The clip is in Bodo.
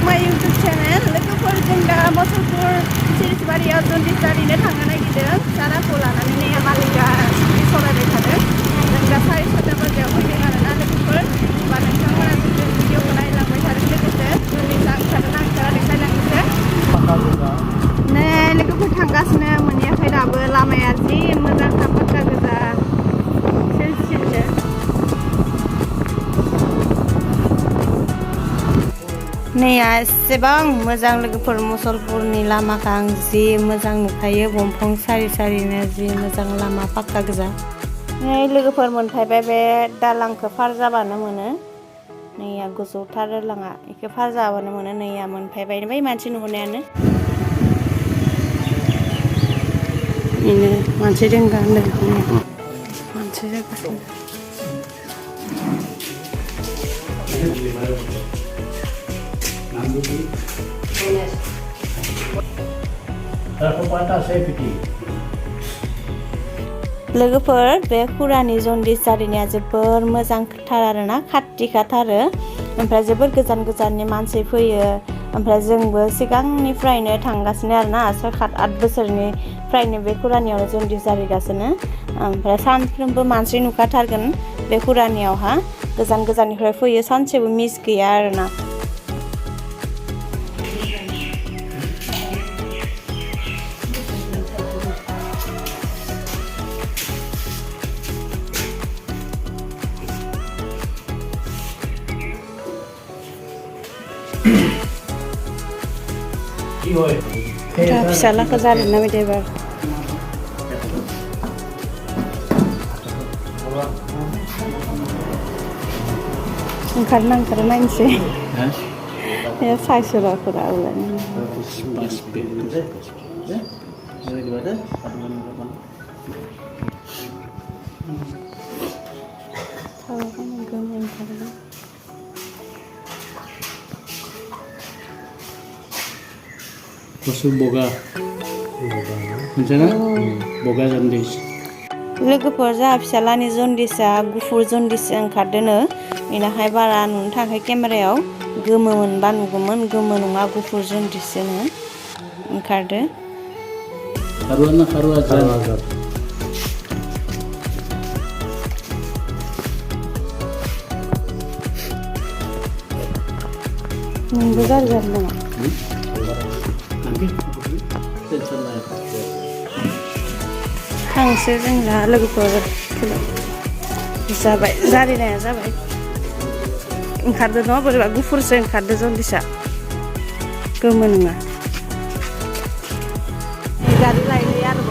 my YouTube channel. लोगोफोर जों दा मसलपुर सिरिसबारियाव जन्दिस जारिनो थांनो नागिरदों। साराखौ लानानै नैया मालिकआ स्कुटि सालायबाय थादों। जों दा 7:30 बाजियाव फैदों आरोना लोगोफोर। होमबा नोंथांमोना जों भिडिअखौ नायलांबाय थादों लोगोसे जन्दिसआ ओंखारदोंना ओंखारा देखायलांनोसै। नै लोगोफोर थांगासिनो मोनैयाखै दाबो लामाया जि मोजांखा पाक्का गोजा सिल सिलसो। नैया एसेबां मोजां लोगोफोर मुसलपुरनि लामाखौ आं जि मोजां नुखायो बंफां सारि सारिनो जि मोजां लामा पाक्का गोजा। नै लोगोफोर मोनफैबाय बे दालांखौ पार जाबानो मोनो। नैया गोजौथार दालाङा बेखौ पार जाबानो मोनो। नैया मोनफैबाय बै मानसि नुहुरनायानो। बेनो मानसि दोंगा होनदों मानसि जागासिनो। लोगोफोर बे खुरानि जन्दिस जारिनाया जोबोर मोजांथार आरोना खाथिखाथारो। ओमफ्राय जोबोर गोजान गोजाननि मानसि फैयो। ओमफ्राय जोंबो सिगांनिफ्रायनो थांगासिनो आरोना 7-8 बोसोरनिफ्रायनो बे खुरानियाव जन्दिस जारिगासिनो। ओमफ्राय सानफ्रोमबो मानसि नुखाथारगोन बे खुरानियावहा गोजान गोजाननिफ्राय फैयो सानसेबो मिस गैया आरोना। फिसालाखौ जारिना बायदि एबार ओंखारना ओंखारा नायनोसै साइसफोरा Masuk boga misalnya boga jondis लोगोफोर जा फिसालानि जन्दिसआ गुफुर जन्दिस ओंखारदोनो बेनाहाय बारा नुनो थाखाय केमेरायाव गोमो मोनबा नुगौमोन गोमो नङा गुफुर जन्दिसनो ओंखारदो karuan aja nunggu jar dong थांसै जों दा लोगोफोर जाबाय जारिनाया जाबाय ओंखारदो न' बोरैबा गुफुरसो ओंखारदो जन्दिसआ गोमो नङा गारि लायनो आरो